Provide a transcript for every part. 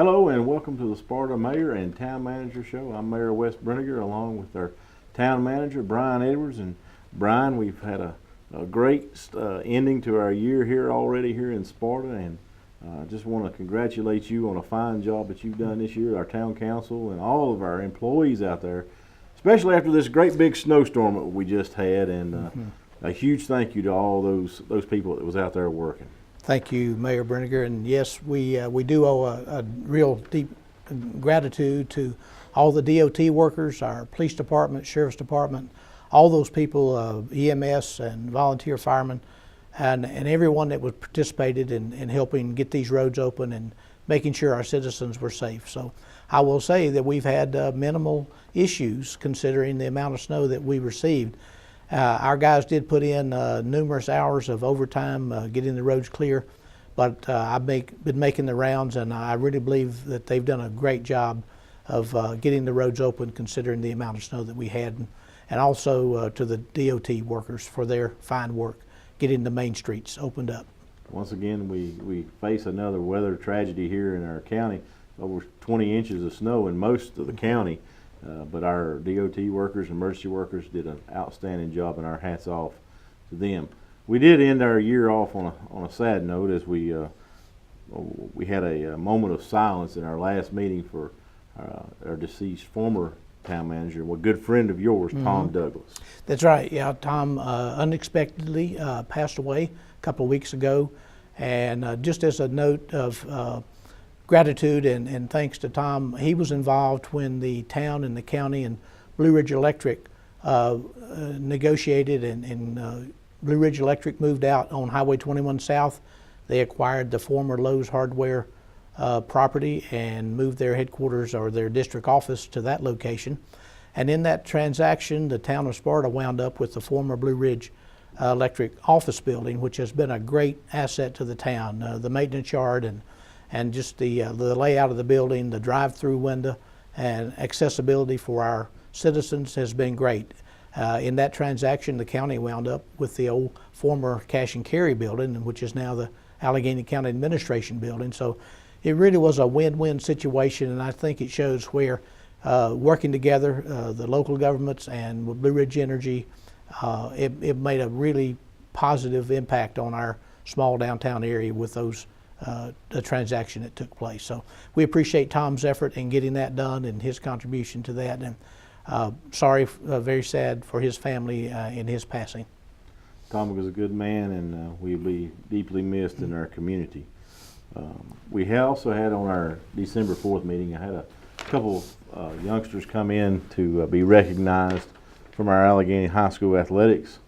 Hello and welcome to the Sparta Mayor and Town Manager Show. I'm Mayor Wes Breniger along with our Town Manager Brian Edwards. And Brian, we've had a great ending to our year here already here in Sparta, and just want to congratulate you on a fine job that you've done this year, our Town Council and all of our employees out there, especially after this great big snowstorm that we just had. And a huge thank you to all those people that was out there working. Thank you, Mayor Breniger, and yes, we do owe a real deep gratitude to all the DOT workers, our police department, sheriff's department, all those people, EMS and volunteer firemen, and everyone that was participated in helping get these roads open and making sure our citizens were safe. So I will say that we've had minimal issues considering the amount of snow that we received. Our guys did put in numerous hours of overtime getting the roads clear, but I've been making the rounds, and I really believe that they've done a great job of getting the roads open considering the amount of snow that we had, and also to the DOT workers for their fine work getting the main streets opened up. Once again, we face another weather tragedy here in our county, over 20 inches of snow in most of the county. But our DOT workers and emergency workers did an outstanding job, and our hats off to them. We did end our year off on a sad note, as we had a moment of silence in our last meeting for our deceased former town manager, a good friend of yours, Tom Douglas. That's right. Yeah, Tom unexpectedly passed away a couple of weeks ago, and just as a note of gratitude and thanks to Tom, he was involved when the town and the county and Blue Ridge Electric negotiated, and Blue Ridge Electric moved out on Highway 21 South. They acquired the former Lowe's Hardware property and moved their headquarters or their district office to that location. And in that transaction, the town of Sparta wound up with the former Blue Ridge Electric office building, which has been a great asset to the town. The maintenance yard and just the layout of the building, the drive-through window, and accessibility for our citizens has been great. In that transaction, the county wound up with the old former cash and carry building, which is now the Allegheny County Administration building. So it really was a win-win situation, and I think it shows where working together, the local governments and with Blue Ridge Energy, it made a really positive impact on our small downtown area with those the transaction that took place. So we appreciate Tom's effort in getting that done and his contribution to that, and sorry, very sad for his family in his passing. Tom was a good man, and we'll be deeply missed in our community. We also had on our December 4th meeting, I had a couple youngsters come in to be recognized from our Allegheny High School athletics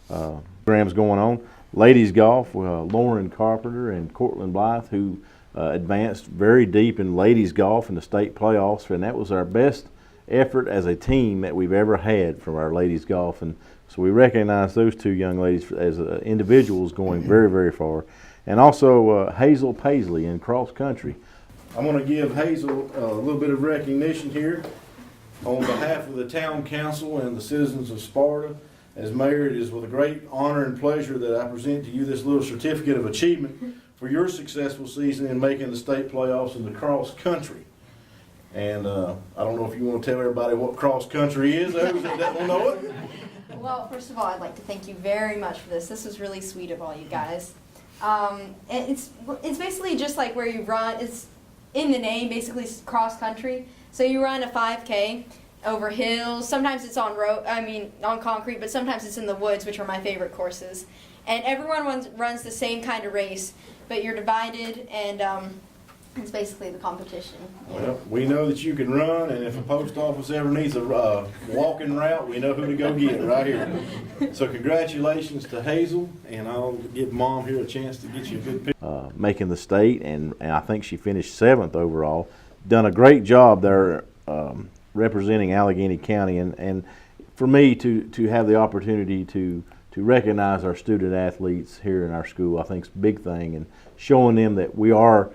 programs going on. Ladies golf, Lauren Carpenter and Cortland Blythe, who advanced very deep in ladies golf in the state playoffs, and that was our best effort as a team that we've ever had from our ladies golf. And so we recognize those two young ladies as individuals going very, very far. And also Hazel Paisley in cross country. I'm going to give Hazel a little bit of recognition here on behalf of the town council and the citizens of Sparta. As mayor, it is with a great honor and pleasure that I present to you this little certificate of achievement for your successful season in making the state playoffs in the cross country. And I don't know if you want to tell everybody what cross country is. Those that don't know it. Well, first of all, I'd like to thank you very much for this. This was really sweet of all you guys. It's basically just like where you run. It's in the name, basically cross country. So you run a 5K. Over hills, sometimes it's on on concrete, but sometimes it's in the woods, which are my favorite courses. And everyone runs the same kind of race, but you're divided, and it's basically the competition. Well, we know that you can run, and if a post office ever needs a walking route, we know who to go get right here. So congratulations to Hazel, and I'll give Mom here a chance to get you a good picture. Making the state, and I think she finished 7th overall. Done a great job there. Representing Allegheny County, and for me to have the opportunity to recognize our student athletes here in our school, I think is a big thing, and showing them that we are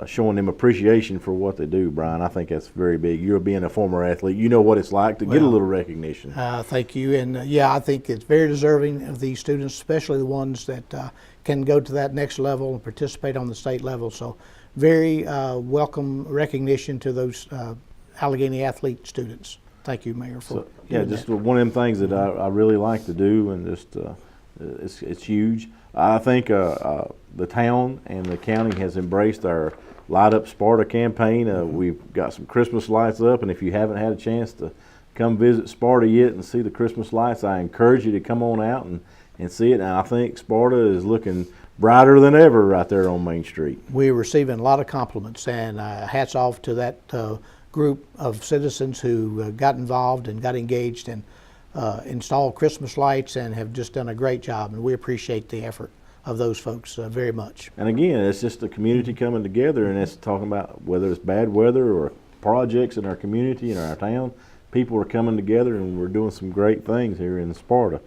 showing them appreciation for what they do, Brian. I think that's very big. You're being a former athlete. You know what it's like to get a Well, little recognition. Thank you. And yeah, I think it's very deserving of these students, especially the ones that can go to that next level and participate on the state level. So very welcome recognition to those Allegheny athlete students. Thank you, Mayor, for Yeah, doing just that. one of them things that I really like to do, and just it's huge. I think the town and the county has embraced our Light Up Sparta campaign. We've got some Christmas lights up, and if you haven't had a chance to come visit Sparta yet and see the Christmas lights, I encourage you to come on out and see it. And I think Sparta is looking brighter than ever right there on Main Street. We're receiving a lot of compliments, and hats off to that group of citizens who got involved and got engaged and installed Christmas lights and have just done a great job, and we appreciate the effort of those folks very much. And again, it's just the community coming together, and it's talking about whether it's bad weather or projects in our community, in our town. People are coming together, and we're doing some great things here in Sparta.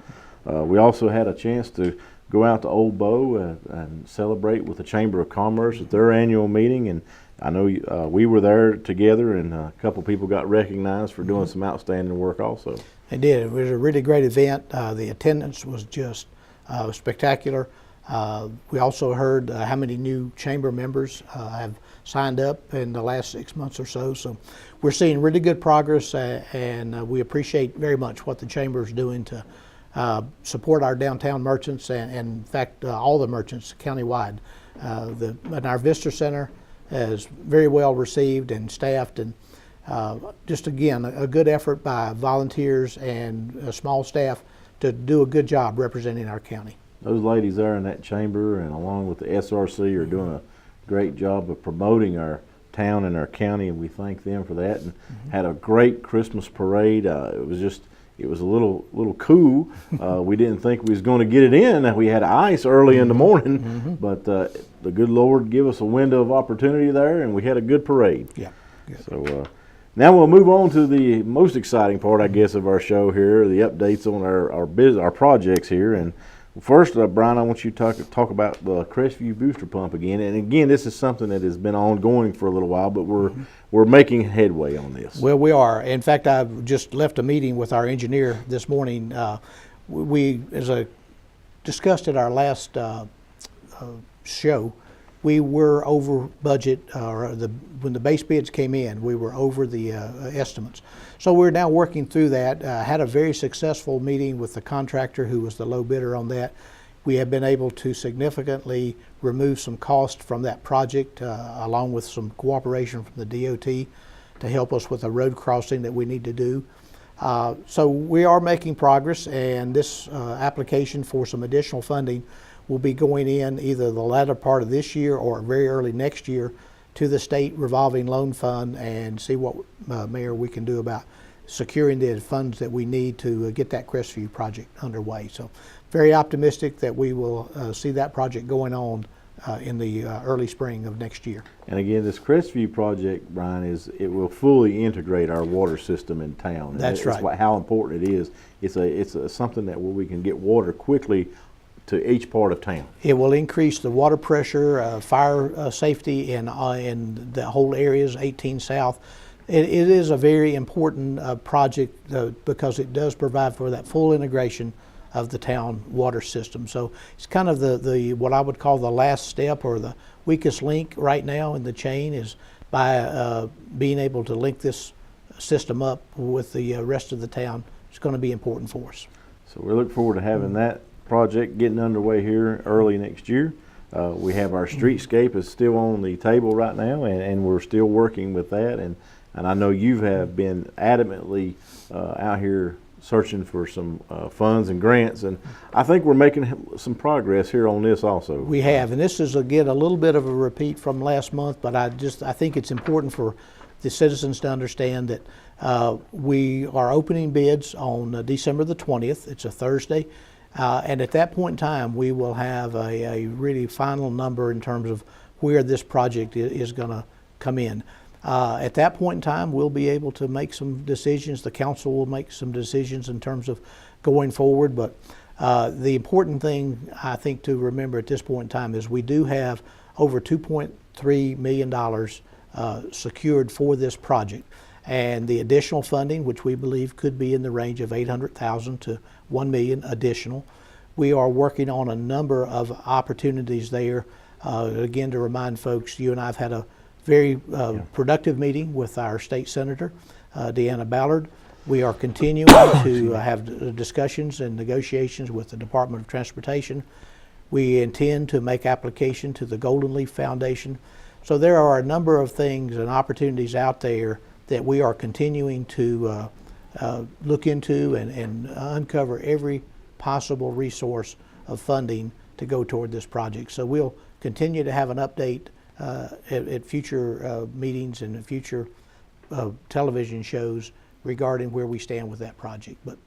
We also had a chance to go out to Old Bow and celebrate with the Chamber of Commerce at their annual meeting, and I know we were there together, and a couple people got recognized for doing some outstanding work also. They did. It was a really great event. The attendance was just spectacular. We also heard how many new chamber members have signed up in the last 6 months or so. So we're seeing really good progress, and we appreciate very much what the chamber is doing to support our downtown merchants and in fact, all the merchants countywide. And our visitor center is very well received and staffed, and just again, a good effort by volunteers and a small staff to do a good job representing our county. Those ladies there in that chamber and along with the SRC are doing a great job of promoting our town and our county, and we thank them for that. And had a great Christmas parade. It was a little cool. We didn't think we was going to get it in. We had ice early in the morning, but the good Lord gave us a window of opportunity there, and we had a good parade. Yeah. Good. So now we'll move on to the most exciting part, I guess, of our show here, the updates on our projects here. And first, Brian, I want you to talk about the Crestview booster pump again. And again, this is something that has been ongoing for a little while, but we're making headway on this. Well, we are. In fact, I've just left a meeting with our engineer this morning. We, as I discussed at our last show, we were over budget, when the base bids came in, we were over the estimates. So we're now working through that. Had a very successful meeting with the contractor who was the low bidder on that. We have been able to significantly remove some cost from that project, along with some cooperation from the DOT to help us with a road crossing that we need to do. So we are making progress, and this application for some additional funding will be going in either the latter part of this year or very early next year to the state revolving loan fund, and see what, Mayor, we can do about securing the funds that we need to get that Crestview project underway. So very optimistic that we will see that project going on in the early spring of next year. And again, this Crestview project, Brian, it will fully integrate our water system in town. That's right. How important it is. It's something that where we can get water quickly to each part of town. It will increase the water pressure, fire safety in the whole areas, 18 South. It is a very important project because it does provide for that full integration of the town water system. So it's kind of the what I would call the last step, or the weakest link right now in the chain, is by being able to link this system up with the rest of the town. It's going to be important for us. So we look forward to having that project getting underway here early next year. We have our streetscape is still on the table right now, and we're still working with that. And I know you have been adamantly out here searching for some funds and grants, and I think we're making some progress here on this also. We have, and this is again a little bit of a repeat from last month, but I think it's important for the citizens to understand that we are opening bids on December the 20th. It's a Thursday. And at that point in time, we will have a really final number in terms of where this project is going to come in. At that point in time, we'll be able to make some decisions. The council will make some decisions in terms of going forward. But the important thing, I think, to remember at this point in time is we do have over $2.2 $3 million secured for this project. And the additional funding, which we believe could be in the range of $800,000 to $1 million additional. We are working on a number of opportunities there. Again, to remind folks, you and I have had a very productive meeting with our state senator, Deanna Ballard. We are continuing to have discussions and negotiations with the Department of Transportation. We intend to make application to the Golden Leaf Foundation. So there are a number of things and opportunities out there that we are continuing to look into and uncover every possible resource of funding to go toward this project. So we'll continue to have an update at future meetings and future television shows regarding where we stand with that project. But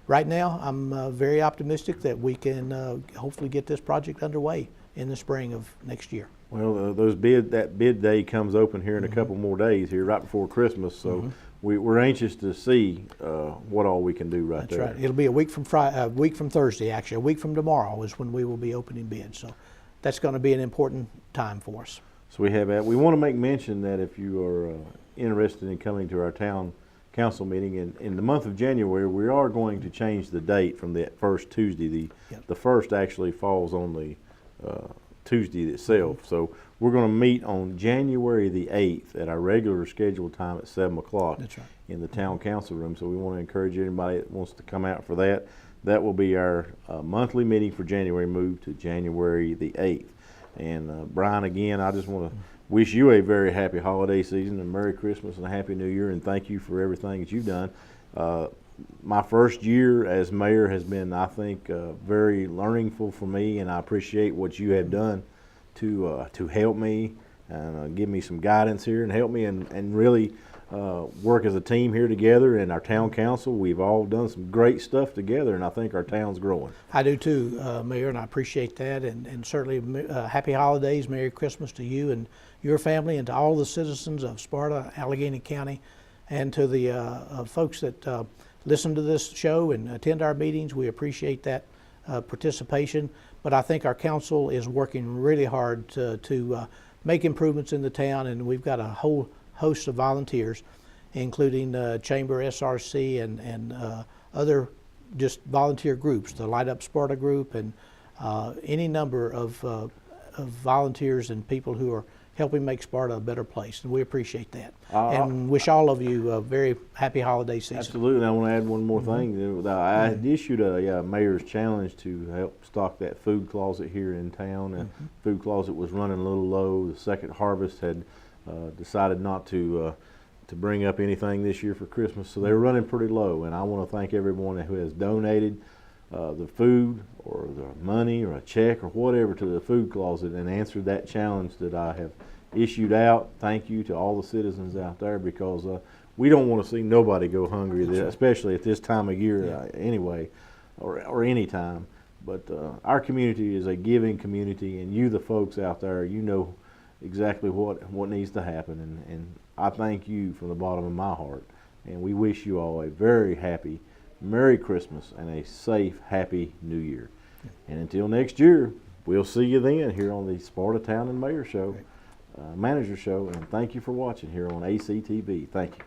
right now, I'm very optimistic that we can hopefully get this project underway in the spring of next year. Well, that bid day comes open here in a couple more days here, right before Christmas. So we're anxious to see what all we can do right there. That's right. It'll be a week from Thursday, actually. A week from tomorrow is when we will be opening bids. So that's going to be an important time for us. So we want to make mention that if you are interested in coming to our town council meeting in the month of January, we are going to change the date from that first Tuesday. The first actually falls on the Tuesday itself. So we're going to meet on January the 8th at our regular scheduled time at 7 o'clock. That's right. In the town council room. So we want to encourage anybody that wants to come out for that. That will be our monthly meeting for January, moved to January the 8th. And Brian, again, I just want to wish you a very happy holiday season and Merry Christmas and a Happy New Year, and thank you for everything that you've done. My first year as mayor has been, I think, very learningful for me, and I appreciate what you have done to help me and give me some guidance here and help me and really work as a team here together. And our town council, we've all done some great stuff together, and I think our town's growing. I do too, Mayor, and I appreciate that. And certainly happy holidays, Merry Christmas to you and your family, and to all the citizens of Sparta, Allegheny County, and to the folks that listen to this show and attend our meetings. We appreciate that participation. But I think our council is working really hard to make improvements in the town, and we've got a whole host of volunteers, including Chamber, SRC, and other just volunteer groups, the Light Up Sparta group, and any number of volunteers and people who are helping make Sparta a better place, and we appreciate that. And wish all of you a very happy holiday season. Absolutely. I want to add one more thing. I had issued a mayor's challenge to help stock that food closet here in town, and food closet was running a little low. The Second Harvest had decided not to bring up anything this year for Christmas, so they were running pretty low. And I want to thank everyone who has donated the food or the money or a check or whatever to the food closet and answered that challenge that I have issued out. Thank you to all the citizens out there, because we don't want to see nobody go hungry, especially at this time of year anyway, or any time. But our community is a giving community, and you, the folks out there, you know exactly what needs to happen. And I thank you from the bottom of my heart. And we wish you all a very happy Merry Christmas and a safe, happy New Year. And until next year, we'll see you then here on the Sparta Town and Mayor Show, Manager Show. And thank you for watching here on ACTV. Thank you.